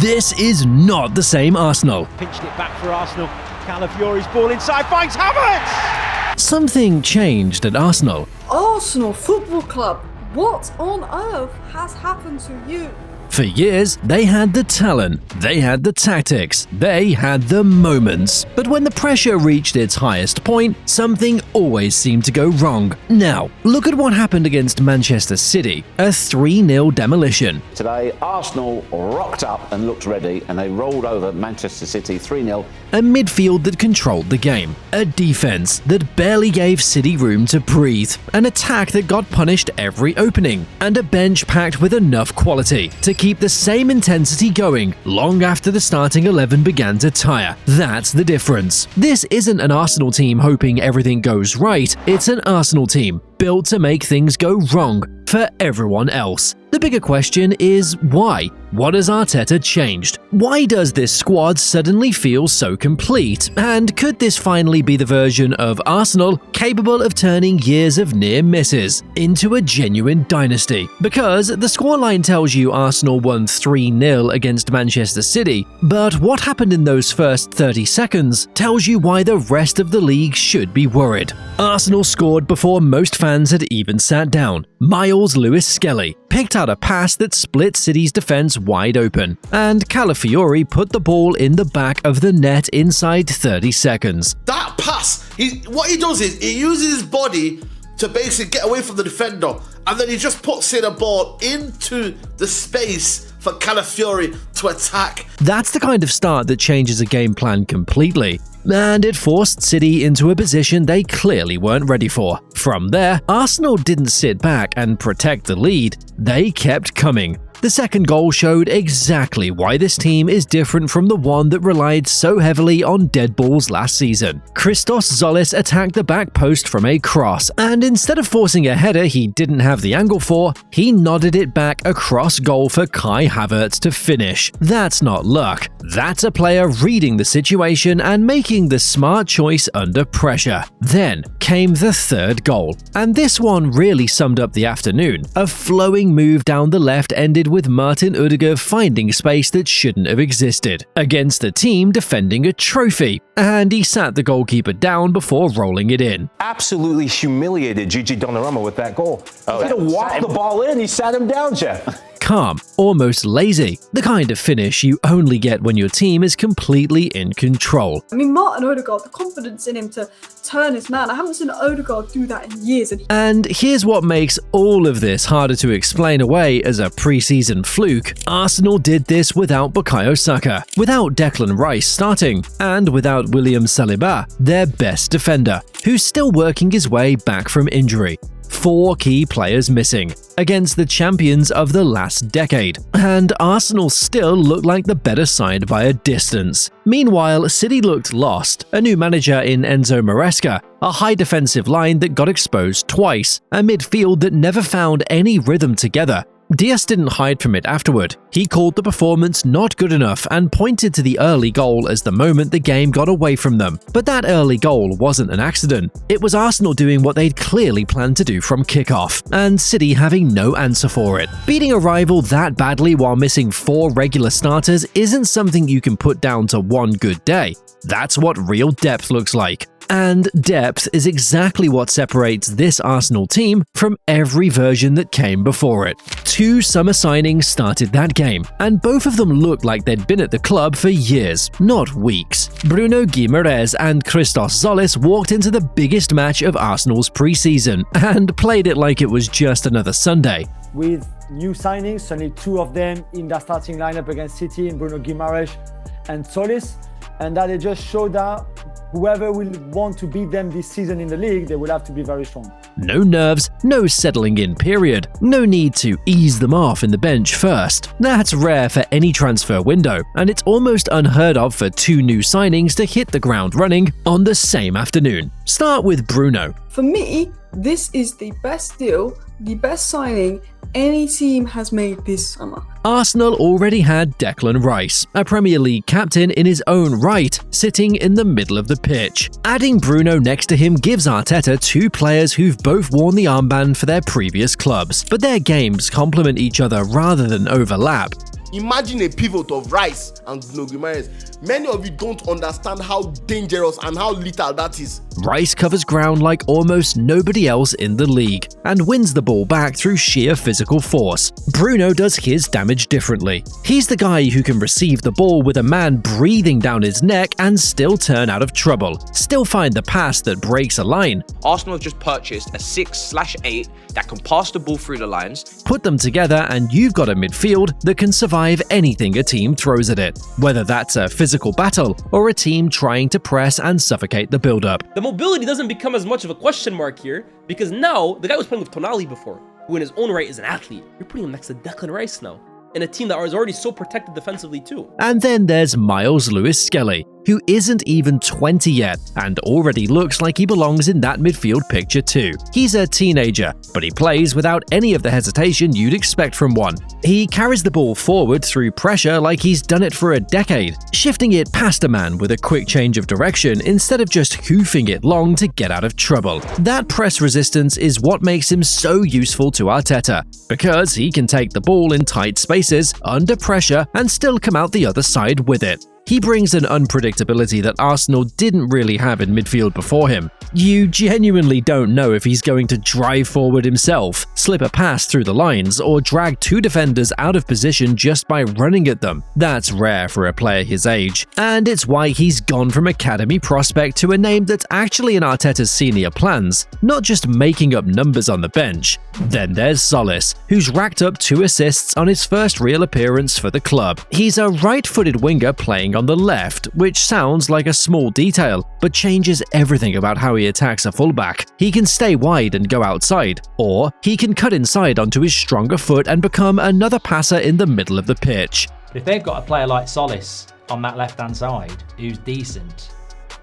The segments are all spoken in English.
This is not the same Arsenal. Pinched it back for Arsenal. Calafiori's ball inside, finds Havertz! Something changed at Arsenal. Arsenal Football Club, what on earth has happened to you? For years, they had the talent, they had the tactics, they had the moments. But when the pressure reached its highest point, something always seemed to go wrong. Now, look at what happened against Manchester City, a 3-0 demolition. Today, Arsenal rocked up and looked ready, and they rolled over Manchester City 3-0. A midfield that controlled the game, a defense that barely gave City room to breathe, an attack that got punished every opening, and a bench packed with enough quality to keep the same intensity going long after the starting 11 began to tire. That's the difference. This isn't an Arsenal team hoping everything goes right, it's an Arsenal team built to make things go wrong for everyone else. The bigger question is why? What has Arteta changed? Why does this squad suddenly feel so complete? And could this finally be the version of Arsenal capable of turning years of near misses into a genuine dynasty? Because the scoreline tells you Arsenal won 3-0 against Manchester City, but what happened in those first 30 seconds tells you why the rest of the league should be worried. Arsenal scored before most fans had even sat down. Miles Lewis-Skelly picked out a pass that split City's defense wide open, and Calafiori put the ball in the back of the net inside 30 seconds. That pass, what he does is he uses his body to basically get away from the defender, and then he just puts in a ball into the space for Calafiori to attack. That's the kind of start that changes a game plan completely. And it forced City into a position they clearly weren't ready for. From there, Arsenal didn't sit back and protect the lead, they kept coming. The second goal showed exactly why this team is different from the one that relied so heavily on dead balls last season. Christos Tzolis attacked the back post from a cross, and instead of forcing a header he didn't have the angle for, he nodded it back across goal for Kai Havertz to finish. That's not luck. That's a player reading the situation and making the smart choice under pressure. Then came the third goal, and this one really summed up the afternoon. A flowing move down the left ended with Martin Odegaard finding space that shouldn't have existed against a team defending a trophy, and he sat the goalkeeper down before rolling it in. Absolutely humiliated Gigi Donnarumma with that goal. He could have walked the ball in, he sat him down, Jeff. Calm, almost lazy, the kind of finish you only get when your team is completely in control. I mean, Martin Odegaard, the confidence in him to turn his man. I haven't seen Odegaard do that in years. And here's what makes all of this harder to explain away as a pre-season fluke. Arsenal did this without Bukayo Saka, without Declan Rice starting, and without William Saliba, their best defender, who's still working his way back from injury. 4 key players missing against the champions of the last decade, and Arsenal still looked like the better side by a distance. Meanwhile, City looked lost, a new manager in Enzo Maresca, a high defensive line that got exposed twice, a midfield that never found any rhythm together. Diaz didn't hide from it afterward. He called the performance not good enough and pointed to the early goal as the moment the game got away from them. But that early goal wasn't an accident. It was Arsenal doing what they'd clearly planned to do from kickoff, and City having no answer for it. Beating a rival that badly while missing 4 regular starters isn't something you can put down to one good day. That's what real depth looks like. And depth is exactly what separates this Arsenal team from every version that came before it. 2 summer signings started that game, and both of them looked like they'd been at the club for years, not weeks. Bruno Guimaraes and Christos Tzolis walked into the biggest match of Arsenal's pre-season and played it like it was just another Sunday. With new signings, only 2 of them in the starting lineup against City, in Bruno Guimaraes and Tzolis, and that it just showed that whoever will want to beat them this season in the league, they will have to be very strong. No nerves, no settling in period. No need to ease them off in the bench first. That's rare for any transfer window, and it's almost unheard of for 2 new signings to hit the ground running on the same afternoon. Start with Bruno. For me, this is the best deal, the best signing any team has made this summer. Arsenal already had Declan Rice, a Premier League captain in his own right, sitting in the middle of the pitch. Adding Bruno next to him gives Arteta 2 players who've both worn the armband for their previous clubs, but their games complement each other rather than overlap. Imagine a pivot of Rice and Bruno Guimaraes. Many of you don't understand how dangerous and how lethal that is. Rice covers ground like almost nobody else in the league and wins the ball back through sheer physical force. Bruno does his damage differently. He's the guy who can receive the ball with a man breathing down his neck and still turn out of trouble, still find the pass that breaks a line. Arsenal have just purchased a 6/8 that can pass the ball through the lines. Put them together and you've got a midfield that can survive anything a team throws at it, whether that's a physical battle or a team trying to press and suffocate the build-up. The mobility doesn't become as much of a question mark here, because now the guy was playing with Tonali before, who in his own right is an athlete. You're putting him next to Declan Rice now, in a team that is already so protected defensively too. And then there's Miles Lewis-Skelly, who isn't even 20 yet and already looks like he belongs in that midfield picture too. He's a teenager, but he plays without any of the hesitation you'd expect from one. He carries the ball forward through pressure like he's done it for a decade, shifting it past a man with a quick change of direction instead of just hoofing it long to get out of trouble. That press resistance is what makes him so useful to Arteta, because he can take the ball in tight spaces, under pressure, and still come out the other side with it. He brings an unpredictability that Arsenal didn't really have in midfield before him. You genuinely don't know if he's going to drive forward himself, slip a pass through the lines, or drag two defenders out of position just by running at them. That's rare for a player his age, and it's why he's gone from academy prospect to a name that's actually in Arteta's senior plans, not just making up numbers on the bench. Then there's Tzolis, who's racked up 2 assists on his first real appearance for the club. He's a right-footed winger playing on the left, which sounds like a small detail, but changes everything about how he attacks a fullback. He can stay wide and go outside, or he can cut inside onto his stronger foot and become another passer in the middle of the pitch. If they've got a player like Tzolis on that left-hand side who's decent,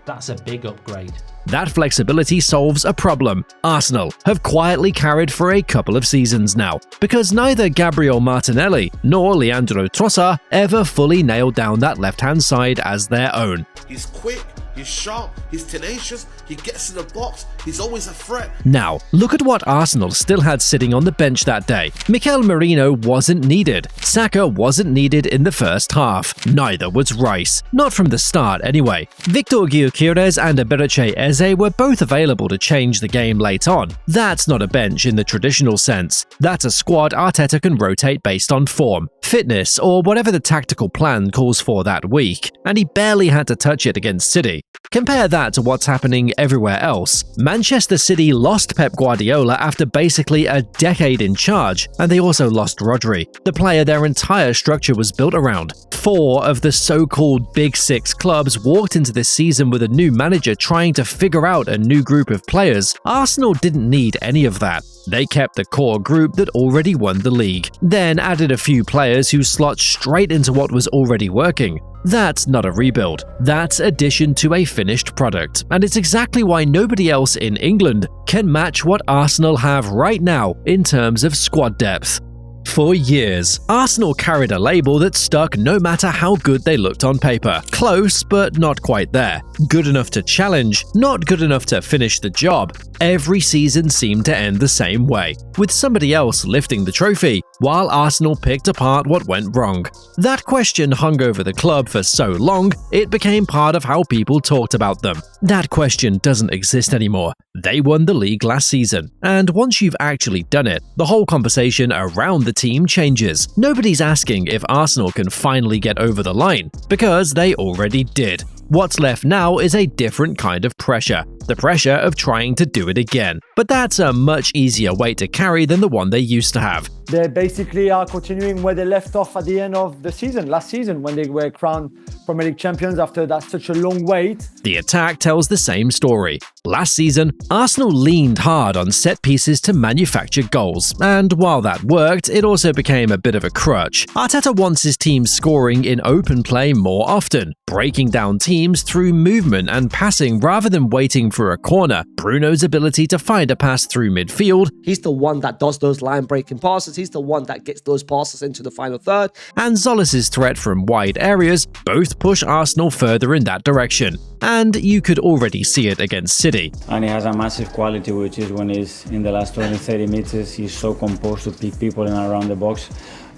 that's a big upgrade. That flexibility solves a problem Arsenal have quietly carried for a couple of seasons now, because neither Gabriel Martinelli nor Leandro Trossard ever fully nailed down that left-hand side as their own. He's quick, he's sharp, he's tenacious, he gets in the box, he's always a threat. Now, look at what Arsenal still had sitting on the bench that day. Mikel Merino wasn't needed. Saka wasn't needed in the first half. Neither was Rice. Not from the start, anyway. Victor Gyökeres and Eberechi Eze were both available to change the game late on. That's not a bench in the traditional sense. That's a squad Arteta can rotate based on form, fitness, or whatever the tactical plan calls for that week, and he barely had to touch it against City. Compare that to what's happening everywhere else. Manchester City lost Pep Guardiola after basically a decade in charge, and they also lost Rodri, the player their entire structure was built around. 4 of the so-called Big Six clubs walked into this season with a new manager trying to figure out a new group of players. Arsenal didn't need any of that. They kept the core group that already won the league, then added a few players who slot straight into what was already working. That's not a rebuild, that's addition to a finished product, and it's exactly why nobody else in England can match what Arsenal have right now in terms of squad depth. For years, Arsenal carried a label that stuck no matter how good they looked on paper. Close, but not quite there. Good enough to challenge, not good enough to finish the job. Every season seemed to end the same way, with somebody else lifting the trophy, while Arsenal picked apart what went wrong. That question hung over the club for so long, it became part of how people talked about them. That question doesn't exist anymore. They won the league last season, and once you've actually done it, the whole conversation around the team changes. Nobody's asking if Arsenal can finally get over the line, because they already did. What's left now is a different kind of pressure, the pressure of trying to do it again. But that's a much easier weight to carry than the one they used to have. They basically are continuing where they left off at the end of the season, last season, when they were crowned Premier League champions after that such a long wait. The attack tells the same story. Last season, Arsenal leaned hard on set pieces to manufacture goals, and while that worked, it also became a bit of a crutch. Arteta wants his team scoring in open play more often, breaking down teams through movement and passing rather than waiting for a corner. Bruno's ability to find a pass through midfield. He's the one that does those line-breaking passes. He's the one that gets those passes into the final third. And Tzolis' threat from wide areas both push Arsenal further in that direction. And you could already see it against City. And he has a massive quality, which is when he's in the last 20-30 meters, he's so composed to pick people in and around the box.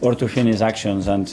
or to finish actions, and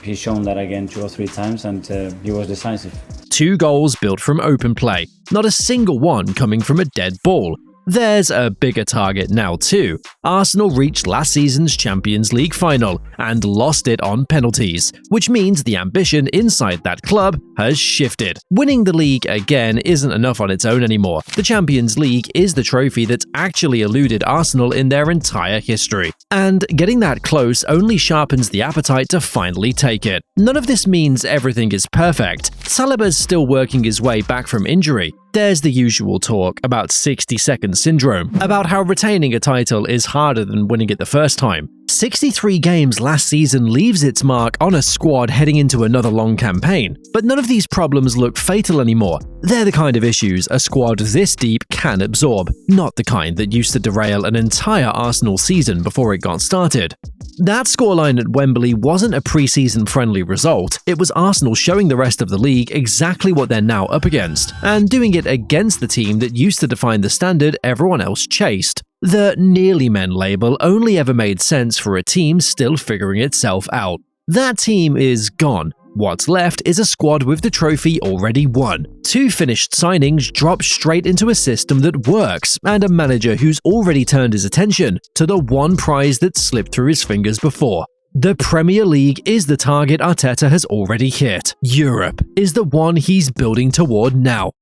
he's shown that again 2 or 3 times, and he was decisive. 2 goals built from open play, not a single one coming from a dead ball. There's a bigger target now too. Arsenal reached last season's Champions League final and lost it on penalties, which means the ambition inside that club has shifted. Winning the league again isn't enough on its own anymore. The Champions League is the trophy that's actually eluded Arsenal in their entire history, and getting that close only sharpens the appetite to finally take it. None of this means everything is perfect. Saliba's still working his way back from injury. There's the usual talk about 60-second syndrome, about how retaining a title is harder than winning it the first time. 63 games last season leaves its mark on a squad heading into another long campaign, but none of these problems look fatal anymore. They're the kind of issues a squad this deep can absorb, not the kind that used to derail an entire Arsenal season before it got started. That scoreline at Wembley wasn't a pre-season friendly result. It was Arsenal showing the rest of the league exactly what they're now up against, and doing it against the team that used to define the standard everyone else chased. The nearly men label only ever made sense for a team still figuring itself out. That team is gone. What's left is a squad with the trophy already won, 2 finished signings dropped straight into a system that works, and a manager who's already turned his attention to the one prize that slipped through his fingers before. The Premier League is the target Arteta has already hit. Europe is the one he's building toward now.